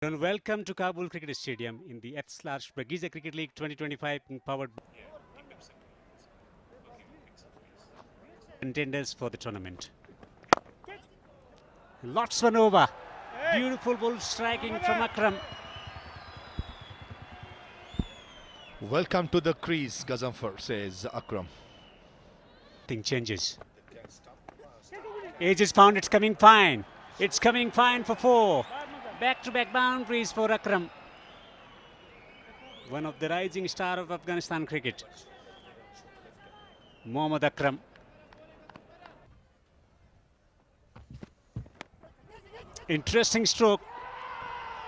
And welcome to Kabul Cricket Stadium in the Eths/Bagiza Cricket League 2025 powered contenders for the tournament. Lots one over. Beautiful ball striking from Akram. Welcome to the crease, Gazanfar, says Akram. Thing changes. Age is found, it's coming fine. It's coming fine for four. Back-to-back boundaries for Akram. One of the rising star of Afghanistan cricket. Mohammad Akram. Interesting stroke.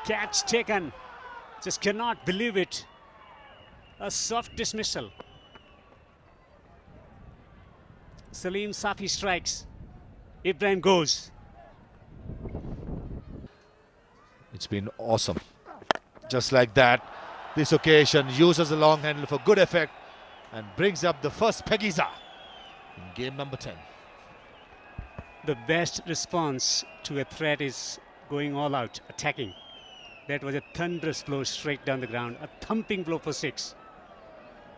Catch taken. Just cannot believe it. A soft dismissal. Salim Safi strikes. Ibrahim goes. It's been awesome. Just like that, this occasion uses the long handle for good effect and brings up the first Pegiza in game number 10. The best response to a threat is going all out, attacking. That was a thunderous blow straight down the ground, a thumping blow for six.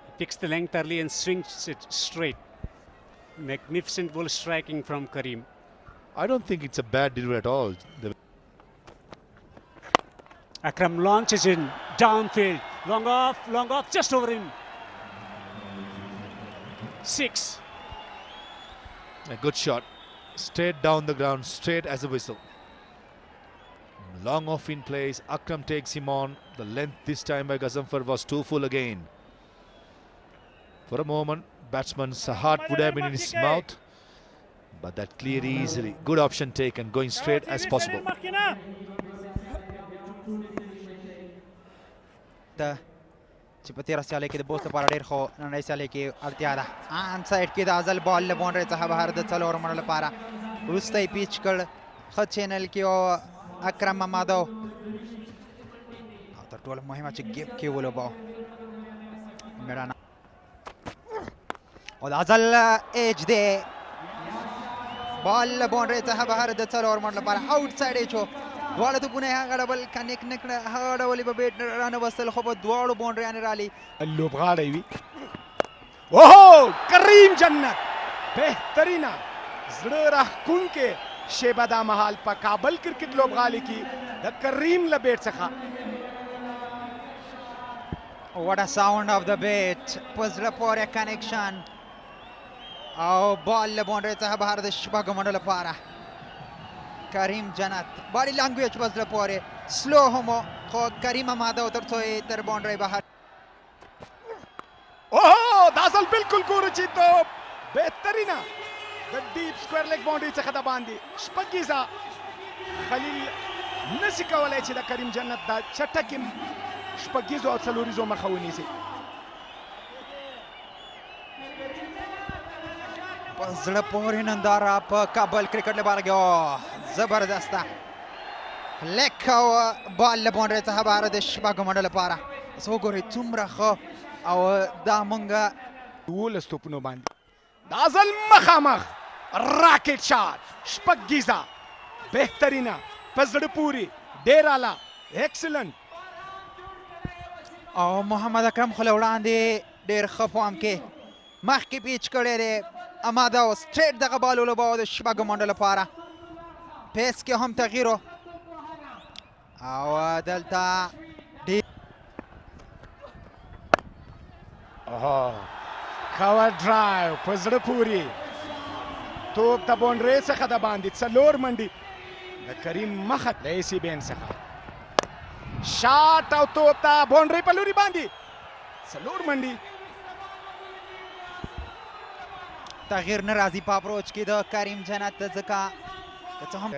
He picks the length early and swings it straight. Magnificent ball striking from Karim. I don't think it's a bad delivery at all. Akram launches in downfield, long off, just over him. Six. A good shot. Straight down the ground, straight as a whistle. Long off in place. Akram takes him on. The length this time by Gazanfar was too full again. For a moment, batsman's heart would have been in his mouth, but that cleared easily. Good option taken, going straight as possible. چې رساله کې د بوست لپاره ډېر خو نن رساله کې اړتیا ده ان سایډ کې د ازل بال له باونډري څخه بهر د څلور منډو لپاره وروسته یې پیچ کړ ښه چینل کې او اکرم مامادو او تر ټولو مهمه چې ګیپ کې ولوباو میرانه او د ازل ایج دی بال له باونډري څخه بهر د څلور منډو لپاره آوټ سایډ یې شو دواړه توپونه یې هغه ډول کنیکټ نه کړه هغه ډول یې به بیټ رانه وستل خو په دواړو باونډریانې رالي لوبغاړی وي اوهو کریم جنت بهترینه زړه راښکونکې شیبه دا مهال په کابل کرکټ لوبغالي کې د کریم له بیټ څخه What a sound of the bat په زړه پورې کنیکشن او بال له باونډرۍ څخه بهر د شپږو منډو لپاره کریم جنت باډي لانګویج په زړه پورې سلو هم خو کریم ماده تر څو یې تر باونډرۍ بهر اوهو دا ځل بالکل ګورو چې توپ بهترینه د ډیپ سکویر لیګ باونډري څخه د باندې شپږیزه خلیل نشي کولی چې د کریم جنت دا چټکې شپږیزو او څلوریزو مخه ونیسي په زړه پورې ننداره په کابل کرکټ لپاره کې زبردسته لیک او بال له باونډرۍ څخه بهر د شپږو منډو لپاره اوس وګورئ څومره ښه او دا مونږ 12 توپونو باندې دا ځل مخامخ راکټ شاټ شپږیزه بهترینه په زړه پورې ډېر اعلی ایکسلنټ او محمد اکرم خو له وړاندې ډېر ښه پام کې مخکې پیچ کړی دی اماده او سټریټ دغه بال ولوباوه د شپږو منډو لپاره پیس کې هم تغییر او دلته کاور ډرایو په زړه پورې توپ د باونډرۍ څخه د باندې څلور منډې د کریم مخه د ایسي بین څخه شاټ او توپ د باونډرۍ په لوري باندې څلور منډې تغییر نه راځي په اپروچ کې د کریم جنت ځکه که څه هم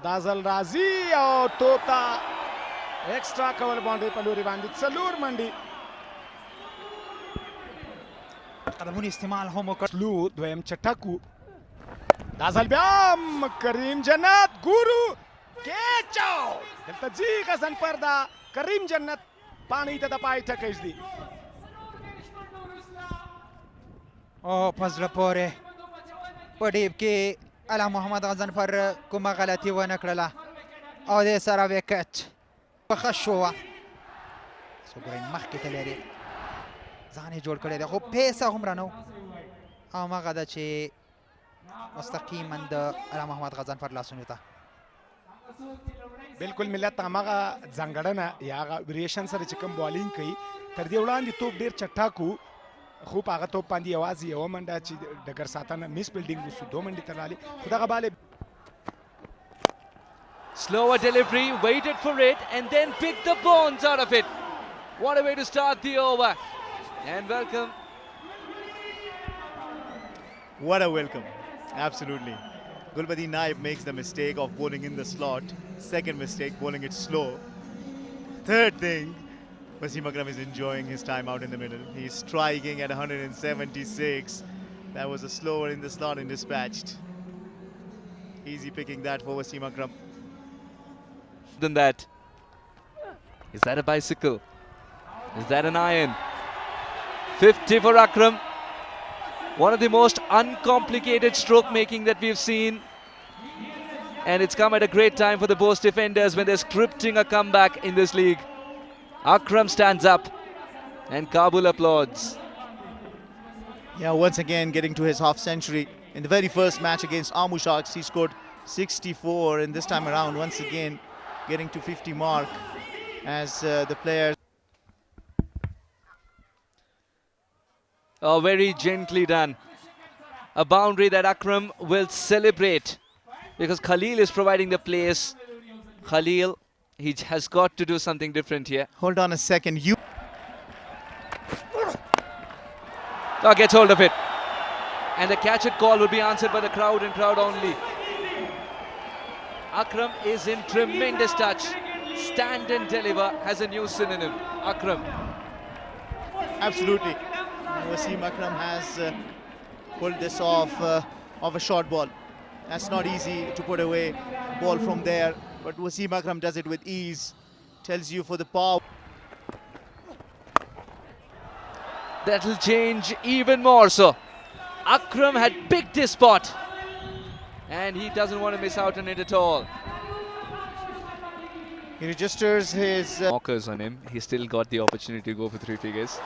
دا ځل راځي او توپ ته ایکسټرا کول باونډرۍ په لوري باندې څلور منډې قدمونو استعمال هم وکړ سلو دویم چټکو دا ځل بیا هم کریم جنت ګورو کیچو دلته ځي غضنفر دا کریم جنت پاڼۍ ته د پای ټکی ږدي او په زړه پورې په ډیب کې الا محمد غضنفر کومه غلطي ونه کړله او د سره وکټ په خشوه سو ګورئ مخکې تللی دی ځان یې جوړ کړی دی خو پیسه هومره نه و هماغه ده چې مستقیما د الله محمد غضنفر لاسونو ته بالکل ملت هماغه ځانګړنه یا هغه ویریشن سره چې کوم بالینګ کوي تر دې وړاندې توپ ډېر چټک و خو په هغه توپ باندې یوازې یوه منډه چې ډګر ساتنه میس فیلډینګ وسو 2 منډې ته لاړې خو دغه بال Slower delivery, waited for it and then picked the bones out of it. What a way to start the over. And welcome. What a welcome. Absolutely. Gulbadin Naib makes the mistake of bowling in the slot. Second mistake, bowling it slow. Third thing, Wasim Akram is enjoying his time out in the middle. He's striking at 176. That was a slower in the slot and dispatched. Easy picking that for Wasim Akram. Than that. Is that a bicycle? Is that an iron? 50 for Akram. One of the most uncomplicated stroke making that we've seen. And it's come at a great time for the Bose defenders when they're scripting a comeback in this league. Akram stands up and Kabul applauds. Yeah, once again getting to his half century. In the very first match against Amu Sharks, he scored 64, and this time around, once again, getting to 50 mark as the players. Oh, very gently done. A boundary that Akram will celebrate because Khalil is providing the place. Khalil, he has got to do something different here. Hold on a second. You. Oh, gets hold of it. And the catch it call will be answered by the crowd and crowd only. Akram is in tremendous touch. Stand and deliver has a new synonym. Akram. Absolutely. Wasim Akram has pulled this off of a short ball. That's not easy to put away a ball from there, but Wasim Akram does it with ease. Tells you for the power. That'll change even more so. Akram had picked his spot and he doesn't want to miss out on it at all. He registers his Knockers on him. He still got the opportunity to go for 3 figures.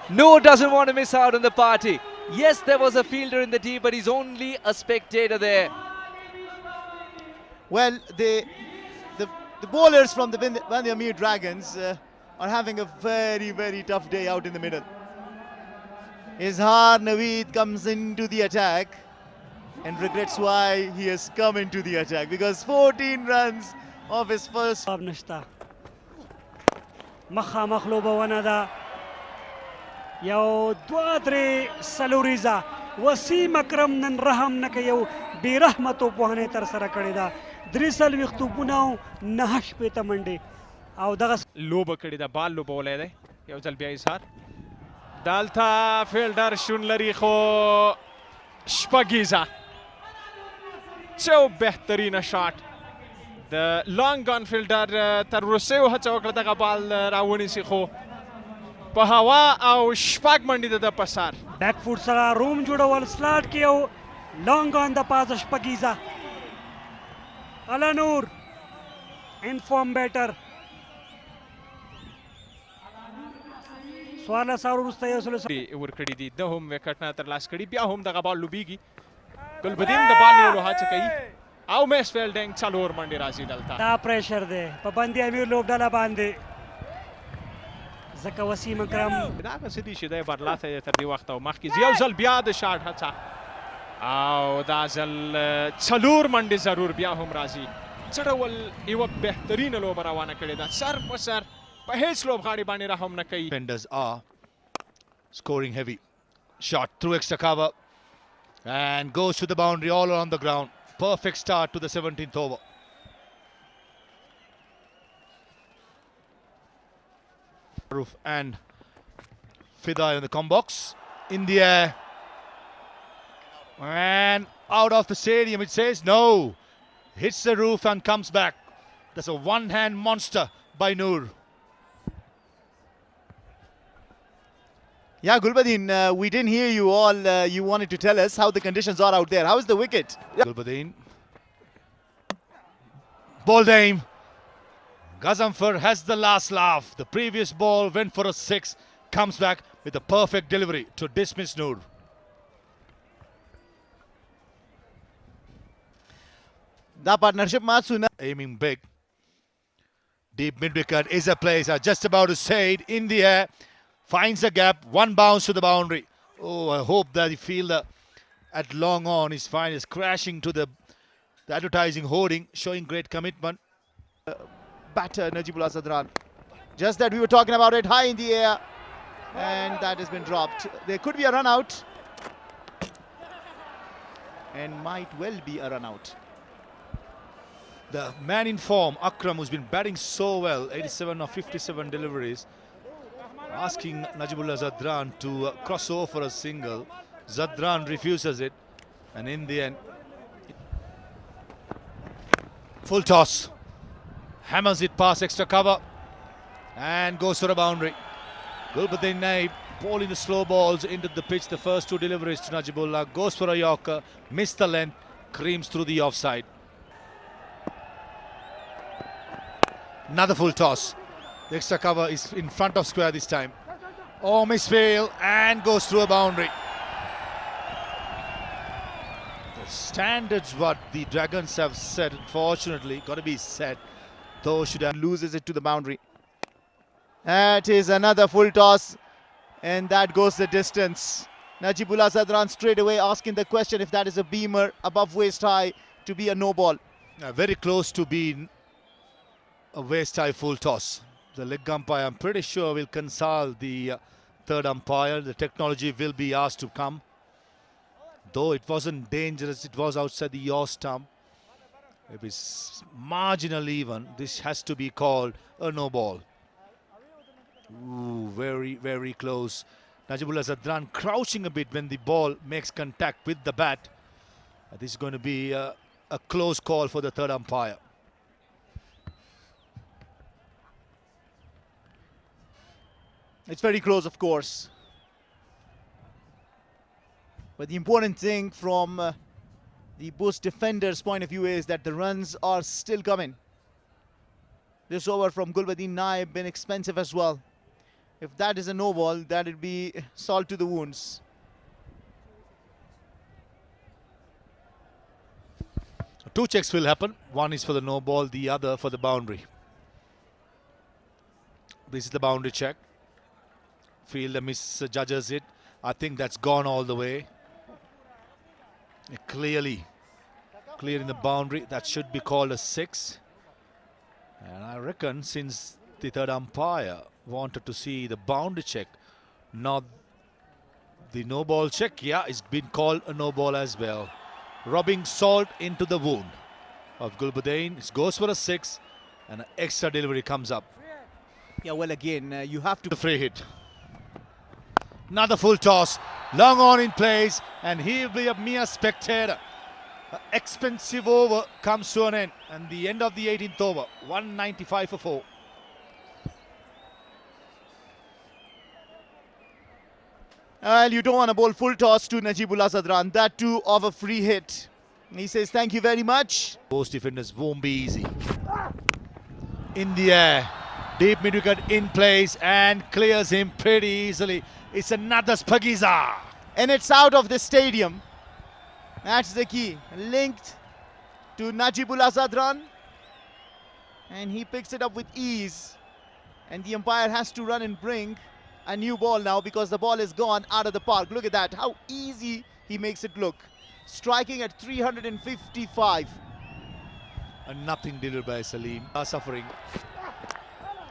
No, doesn't want to miss out on the party. Yes, there was a fielder in the tee, but he's only a spectator there. well, the bowlers from the Bandia Mir Dragons are having a very, very tough day out in the middle. Izhar Naveed comes into the attack and regrets why he has come into the attack because 14 runs of his first. جواب نشته مخامخ لوبونه ده یو دوه درې څلوریزه وسیم اکرم نن رحم نه کوي یو بې رحمه توپوهنې ترسره کړې ده 3 توپونه او 9 شپېته منډې او دغه لوبه کړې ده بال لوبولی دی یو ځل بیا اظهار دلته فیلډر شون لري خو شپږیزه څو بهترینه شاټ د لانګ ګان فیلډر تر وروستیو هڅه وکړه دغه بال راونیسي خو په هوا او شپږ منډې د ده په سر بیک فوټ سره روم جوړول سلاټ کې یو لانګ آن د پاسه شپږیزه الا نور انفارم بیټر سوال سره وروسته یو سلو ورکړي دي ده هم وکټ نه ترلاسه کړي بیا هم دغه بال لوبیږي ګلبدین د بال نیولو هڅه کوي او میس فیلډینګ څلور منډې راځي دلته دا پریشر دی په بندي امیر لوبډله باندې ځکه وسیم اکرم دا هغه څه دي چې دی برلاته دی تر دې وخته او مخکې یو ځل بیا د شاټ هڅه او دا ځل څلور منډې ضرور بیا هم راځي څه ډول یوه بهترینه لوبه روانه کړې ده سر په سر په هیڅ لوبغاړي باندې رحم نه کوي. Defenders are scoring heavy. Shot through extra cover and goes to the boundary all around the ground. Perfect start to the 17th over. Roof and Fidai on the combox in the air and out of the stadium. It says no, hits the roof and comes back. That's a one-hand monster by Noor. Yeah, Gulbadin, we didn't hear you all. You wanted to tell us how the conditions are out there. How is the wicket? Gulbadin Bold aim. Gazanfar has the last laugh. The previous ball went for a 6. Comes back with a perfect delivery to dismiss Noor. The partnership Matsuna. Aiming big. Deep mid-wicket is a place. I just about to say it. In the air. Finds a gap. One bounce to the boundary. Oh, I hope that the fielder at long on is fine. Is crashing to the advertising hoarding, showing great commitment. Batter Najibullah Zadran. Just that we were talking about it, high in the air, and that has been dropped. There could be a run out, and might well be a run out. The man in form, Akram, who's been batting so well, 87 of 57 deliveries, asking Najibullah Zadran to cross over for a single. Zadran refuses it, and in the end, full toss. Hammers it past extra cover and goes for a boundary. Gulbuddin Naib bowling the slow balls into the pitch. The first 2 deliveries to Najibullah. Goes for a Yorker, missed the length, creams through the offside. Another full toss. The extra cover is in front of square this time. Oh, misfield and goes through a boundary. The standards what the Dragons have set, unfortunately, got to be set. Though should have Loses it to the boundary. That is another full toss, and that goes the distance. Najibullah Zadran straight away asking the question if that is a beamer above waist high to be a no ball. very close to being a waist high full toss. The leg umpire, I'm pretty sure, will consult the third umpire. The technology will be asked to come. Though it wasn't dangerous, it was outside the yaw stump. If it's marginal even, this has to be called a no ball. Ooh, very, very close. Najibullah Zadran crouching a bit when the ball makes contact with the bat. This is going to be a close call for the third umpire. It's very close, of course. But the important thing from the Bush defender's point of view is that the runs are still coming. This over from Gulbuddin Naib been expensive as well. If that is a no ball, that would be salt to the wounds. Two checks will happen. One is for the no ball, the other for the boundary. This is the boundary check. Fielder misjudges it. I think that's gone all the way. Clearly clearing the boundary. That should be called a 6. And I reckon since the third umpire wanted to see the boundary check, not the no ball check, yeah, it's been called a no ball as well. Rubbing salt into the wound of Gulbuddin. It goes for a 6 and an extra delivery comes up. Yeah, well, again, you have to... The free hit. Another full toss. Long on in place and he'll be a mere spectator. An expensive over comes to an end and the end of the 18th over. 195 for 4. Well, you don't want to bowl full toss to Najibullah Zadran. That too of a free hit. He says thank you very much. Most defenders won't be easy. In the air. Deep mid-wicket in place and clears him pretty easily. It's another Spagiza. And it's out of the stadium. That's the key. Linked to Najibullah Zadran. And he picks it up with ease. And the umpire has to run and bring a new ball now because the ball is gone out of the park. Look at that. How easy he makes it look. Striking at 355. And nothing delivered by Salim. Suffering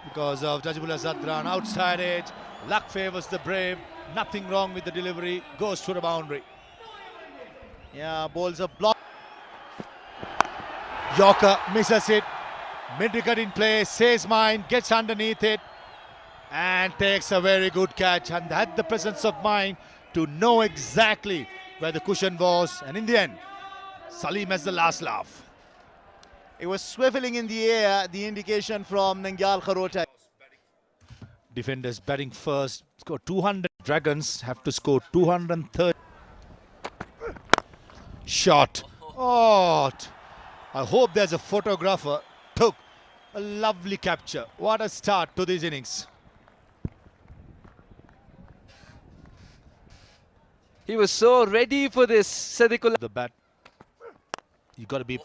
because of Najibullah Zadran outside edge. Luck favours the brave. Nothing wrong with the delivery. Goes to the boundary. Yeah, balls are blocked. Yorker misses it. Mid-wicket in play. Says mine. Gets underneath it. And takes a very good catch. And had the presence of mind to know exactly where the cushion was. And in the end, Salim has the last laugh. It was swiveling in the air, the indication from Nangyal Kharota. Defenders batting first. Score 200. Dragons have to score 230. Shot. Oh, I hope there's a photographer hook. A lovely capture. What a start to this innings. He was so ready for this, Sadiqullah. The bat. You got to be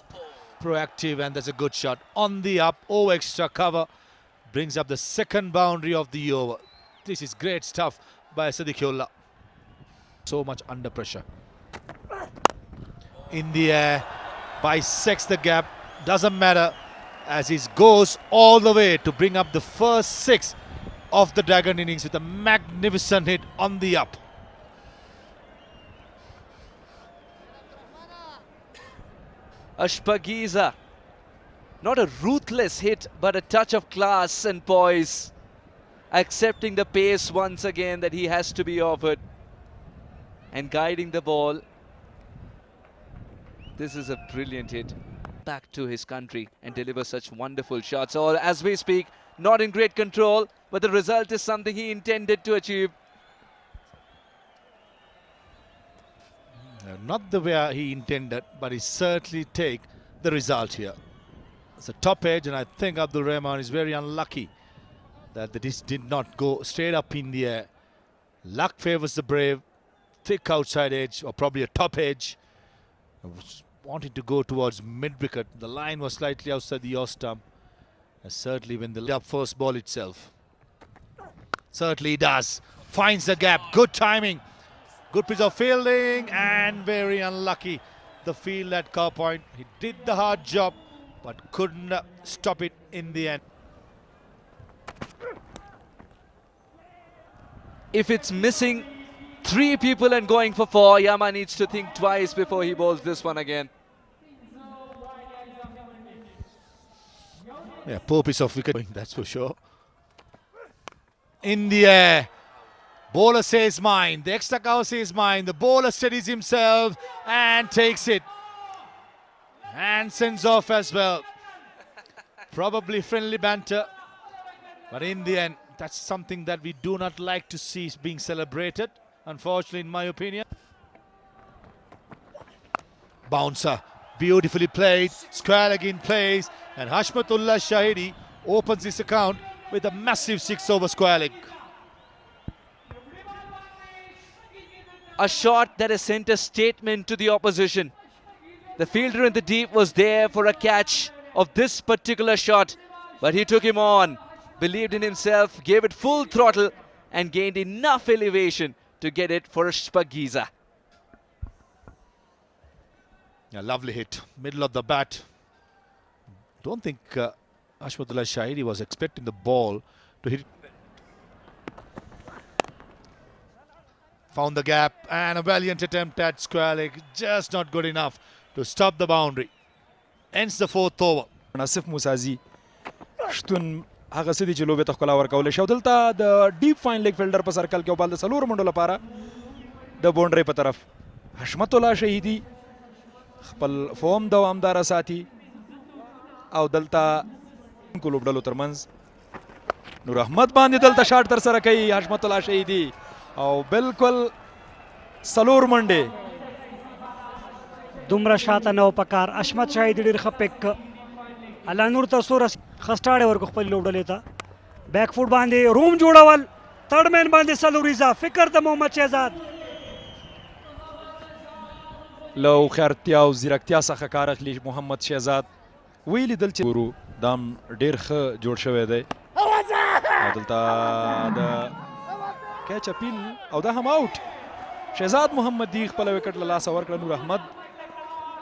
proactive, and there's a good shot on the up. Oh, extra cover. Brings up the second boundary of the over. This is great stuff by Sadiqullah. So much under pressure. In the air, bisects the gap. Doesn't matter, as he goes all the way to bring up the first 6 of the Dragon innings with a magnificent hit on the up. Ashpagiza. Not a ruthless hit, but a touch of class and poise. Accepting the pace once again that he has to be offered. And guiding the ball. This is a brilliant hit. Back to his country and deliver such wonderful shots. Or as we speak, not in great control, but the result is something he intended to achieve. Not the way he intended, but he certainly take the result here. It's a top edge, and I think Abdul Rahman is very unlucky that this did not go straight up in the air. Luck favors the brave. Thick outside edge, or probably a top edge. I was wanting to go towards mid-wicket. The line was slightly outside the yaw stump. And certainly when the up first ball itself. Certainly he does. Finds the gap. Good timing. Good piece of fielding, and very unlucky. The field at cow point. He did the hard job, but couldn't stop it in the end. If it's missing 3 people and going for 4, Yama needs to think twice before he bowls this one again. Yeah, poor piece of wicket, that's for sure. In the air. Bowler says mine. The extra cover says mine. The bowler steadies himself and takes it. And sends off as well. Probably friendly banter. But in the end, that's something that we do not like to see being celebrated. Unfortunately, in my opinion. Bouncer. Beautifully played. Square leg in place. And Hashmatullah Shahidi opens this account with a massive 6 over square leg. A shot that has sent a statement to the opposition. The fielder in the deep was there for a catch of this particular shot, but he took him on, believed in himself, gave it full throttle, and gained enough elevation to get it for Ashpagiza. A lovely hit, middle of the bat. Don't think Hashmatullah Shahidi was expecting the ball to hit. Found the gap, and a valiant attempt at square leg, just not good enough to stop the boundary. Ends the 4th over. ناصف موسازي شتون هغه سدي چې لوبې ته ښکلا ورکولی شي او دلته د ډیپ فاین لیګ فیلډر په سرکل کې او بال د 4 منډو لپاره د باونډرۍ په طرف حشمت الله شهیدي خپل فوم دوامداره ساتي او دلته کو لوبډلو ترمنځ نور احمد باندې دلته شاټ تر سره کوي حشمت الله شهیدي او بالکل 4 منډې دومره شاته نه پکار اشمت شاهد ډیر خپک الله نور ته سور خستاړې ورکو خپل لوبډلې ته بیک فوټ باندې روم جوړول تھرډ مین باندې سلوریزا فکر د محمد شهزاد لو خیرتیا او زیرکتیا څخه کار اخلي محمد شهزاد ویلی دل چې ورو دام ډیر ښه جوړ شوی دی او دلته د کیچ اپیل او دا هم آوټ شهزاد محمدي خپل وکټ له لاسه ورکړه نور احمد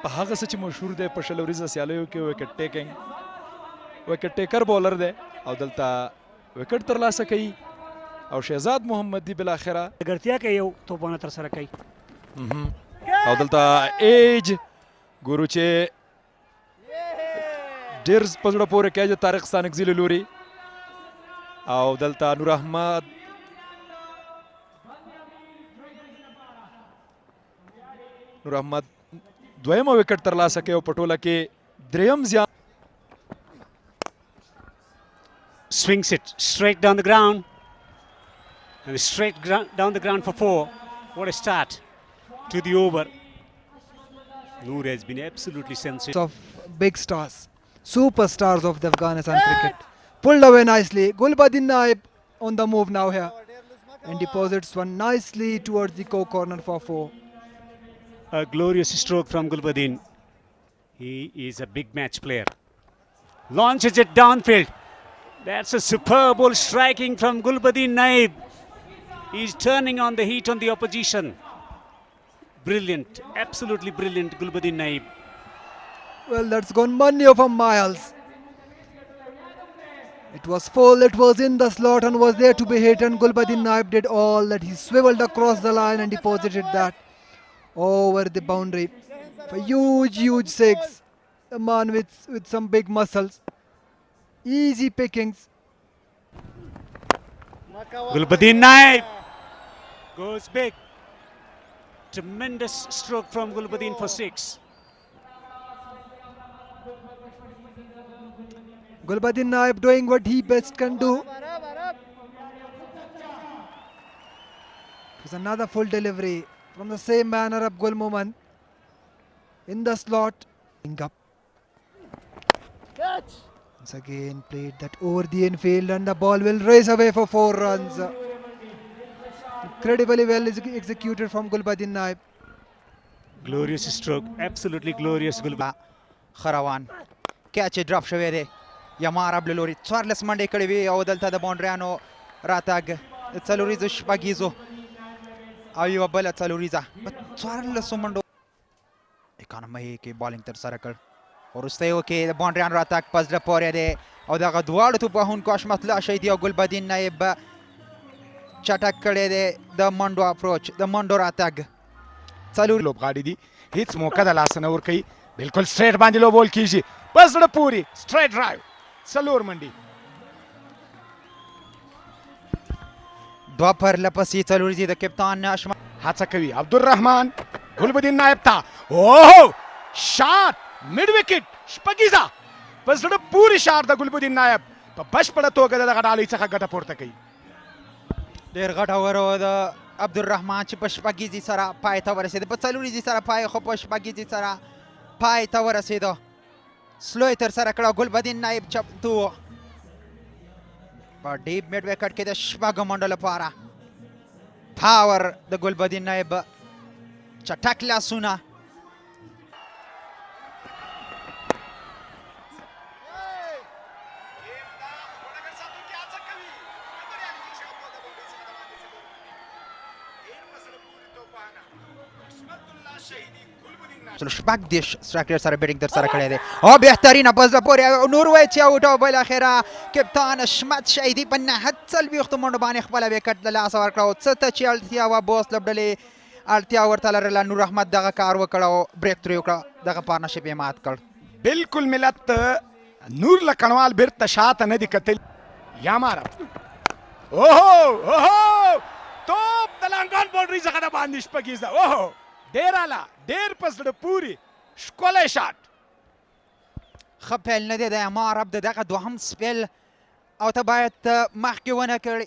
په هغه څه چې مشهور دی په شلوریزه سیالیو کې وکټ ټیکنګ وکټ ټیکر بولر دی او دلته وکټ ترلاسه کوي او شهزاد محمدي بالاخره ګرتیا کې یو توپونه تر سره کوي او دلته ایج ګورو چې ډیر په زړه پورې کیچ طارق ستانکزي له لوري او دلته نور احمد دویمه وکټ ترلاسه کوي او په ټوله کې دریم زیان Swings it straight down the ground. And straight down the ground for 4. What a start to the over. Noor has been absolutely sensational. Of big stars. superstars of the Afghanistan cricket. Pulled away nicely. Gulbuddin Naib on the move now here and deposits one nicely towards the corner for 4. A glorious stroke from Gulbuddin. He is a big match player. Launches it downfield. That's a superb ball striking from Gulbuddin Naib. He's turning on the heat on the opposition. Brilliant, absolutely brilliant, Gulbuddin Naib. Well, that's gone money of a miles. It was full, it was in the slot and was there to be hit, and Gulbuddin Naib did all that. He swiveled across the line and deposited that over the boundary. A huge 6. A man with some big muscles. Easy pickings. Gulbuddin Naib goes big. Tremendous stroke from Gulbuddin for 6. Gulbuddin Naib doing what he best can do. It was another full delivery from the same manner of Gul Mohammad in the slot. Up. Once again played that over the infield and the ball will race away for 4 runs. Incredibly well executed from Gulbuddin Naib. Glorious stroke, absolutely glorious Gulbuddin. خروان کیچ ډراپ شوی دی یمار ابل لوري 14 منډې کړې وي او دلته د باونډریانو راتګ څلوریزو شپږیزو او یوه بله څلوریزه په 14 منډو اکانمۍ کې بالینګ ترسره کړ وروستیو کې د باونډریانو راتګ په زړه پورې دی او دغه دواړو توپ وهونکو حشمت الله شهیدي او ګلبدین نایب چټک کړی دی د منډو اپروچ د منډو راتګ څلور لوبغاړي دي هیڅ موقع د لاسه نه ورکوي بالکل سټریټ باندې لو بول کیږي په زړه پورې سټریټ ډرایو څلور منډې دوه پرله پسې څلوریزې د کپتان اشمت هڅه کوي عبدالرحمن ګلبدین نایب ته اوه شاټ میډ وکټ شپږیزه په زړه پورې شاټ د ګلبدین نایب په بشپړه توګه دغه ډالۍ څخه ګټه پورته کوي ډېر ګټور و د عبدالرحمن چې په شپږیزې سره پای ته ورسېده په څلوریزې سره پای خو په شپږیزې سره پای ته ورسېده سلو یې ترسره کړه ګلبدین نایب چمتو په ډیپ میډ وکټ کې د شپږو منډو لپاره پاور د ګلبدین نایب چټک لاسونه شپږ دېرش سټرایک ریټ سره بیټینګ ترسره کړی دی او بهترینه په زړه پورې نورویچ آوټ او بالاخره کپتان اشمت شهیدي په 940 منډو باندې خپله وکټ له لاسه ورکړه او څه ته چې اړتیا وه بوس لوبډلې اړتیا ورته لرله نور احمد دغه کار وکړ او بریک ترې وکړه دغه پارتنرشپ یې مات کړ بالکل ملت نور لکڼوال بیرته شاته نه دي کتل یا ماره اوهو توپ د لانګان باونډري څخه د باندې شپږیزه اوهو ډېر اعلی ډېر په زړه پورې ښکلی شاټ ښه پیل نه دی د امار عبد دغه دوهم سپیل او ته باید مخکې ونه کړې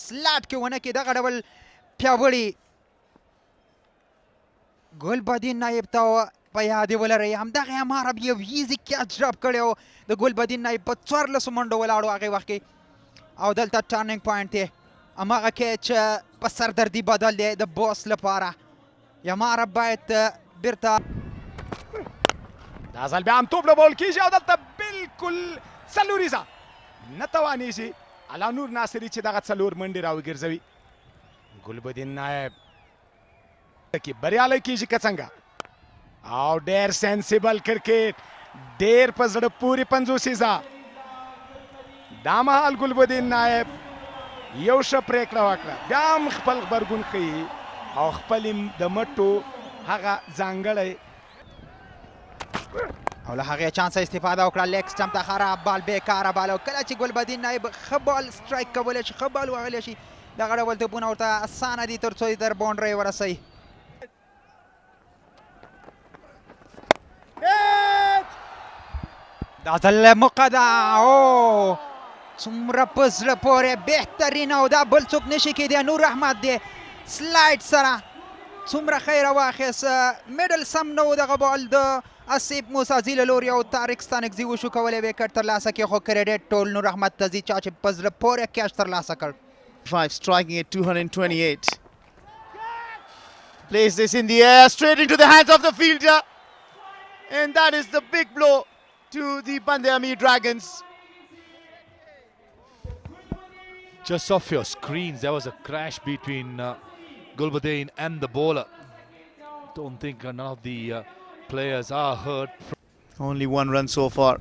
سلاټ کې ونه کړې دغه ډول پیاوړي ګلبدین نایب ته په یاد یې ولرئ همدغه امار عبد یو ایزي کیچ ډراپ کړی و د ګلبدین نایب په 14 منډو ولاړو هغې وخت کې او دلته ټرنینګ پوینټ دی هماغه کیچ په سردردي بدل دی د بوس لپاره یماره باید بیرته دا ځل بیا هم توپ له بول کېږي او دلته بالکل څلوریزه نه توانېږي الله نور ناصري چې دغه څلور منډې راوګرځوي ګلبدین نایب کې بریالی کېږي که څنګه او ډېر سینسیبل کرکټ ډېر په زړه پورې پنځوسیزه دا مهال ګلبدین نایب یو ښه پرېکړه وکړه بیا هم خپل غبرګون ښیي او خپل د مټو هغه ځانګړی او له هغې چانسه استفاده وکړه لیګ سټمپ ته خراب بال بېکاره بال او کله چې ګلبدین نایب ښه بال سټرایک کولی شي ښه بال وهلی شي دغه ډول توپونه ورته اسانه دي تر څو یې تر باونډرۍ ورسوي دا ځل موقع ده او څومره په زړه پورې بهترین او دا بل څوک نشي کېدی نور احمد دی سلایډ سره څومره ښه یې راواخیست میډل سم نه و دغه بال د اسیب موسی له لوري او طارق ستانکزي وشو کولی وکټ ترلاسه کړي خو کریډټ ټول نور احمد ته ځي چا چې په زړه پورې کیچ ترلاسه کړ. 5 striking at 228. Plays this in the air, straight into the hands of the fielder. And that is the big blow to the Bande Amir Dragons. Just off your screens, there was a crash between Gulbuddin and the bowler. Don't think none of the players are hurt. Only one run so far.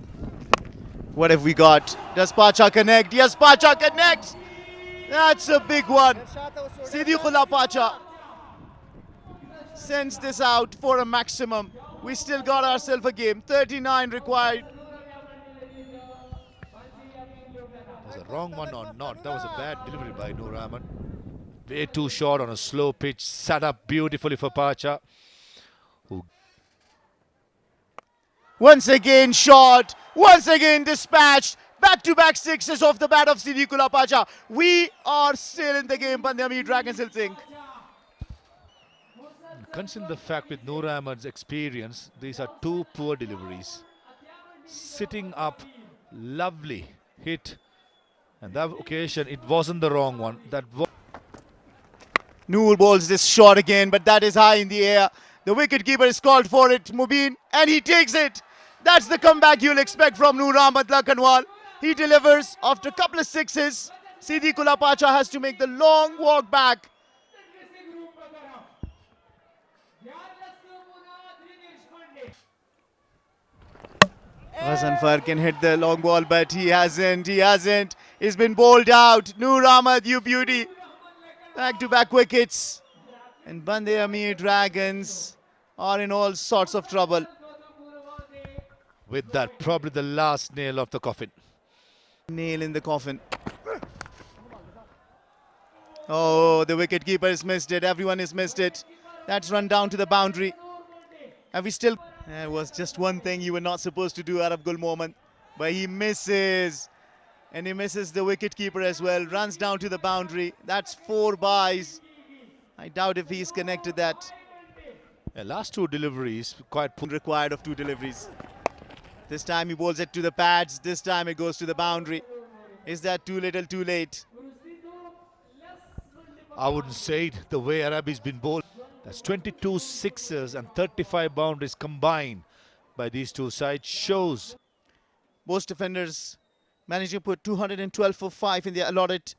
What have we got? Does Pacha connect? Yes, Pacha connects. That's a big one. Siddiqullah Pacha sends this out for a maximum. We still got ourselves a game. 39 required. Was a wrong one or not? That was a bad delivery by Noor Ahmed. Way too short on a slow pitch. Set up beautifully for Pacha. Once again shot. Once again dispatched. Back-to-back sixes off the bat of Siddiqullah Pacha. We are still in the game, Bande Amir Dragons will think. Considering the fact with Noor Ahmed's experience, these are two poor deliveries. Sitting up, lovely hit. And that occasion, it wasn't the wrong one. Noor bowls this shot again, but that is high in the air. The wicketkeeper is called for it, Mubin, and he takes it. That's the comeback you'll expect from Noor Ahmed Lakhanwal. He delivers after a couple of sixes. Siddiqullah Pacha has to make the long walk back. Ghazanfar can hit the long ball, but he hasn't. He's been bowled out. Noor Ahmed, you beauty. Back-to-back wickets. And Bande Amir Dragons are in all sorts of trouble. With that, probably the last nail of the coffin. Nail in the coffin. Oh, the wicketkeeper has missed it. Everyone has missed it. That's run down to the boundary. Have we still... There was just one thing you were not supposed to do, Arab Gul Mohammad. But he misses. And he misses the wicketkeeper as well. Runs down to the boundary. That's 4 byes. I doubt if he's connected that. Yeah, last 2 deliveries, quite poor. Required of 2 deliveries. This time he bowls it to the pads. This time it goes to the boundary. Is that too little, too late? I wouldn't say it the way Arabi's been bowled. That's 22 sixes and 35 boundaries combined by these two sides. Shows most defenders managed to put 212 for 5 in their allotted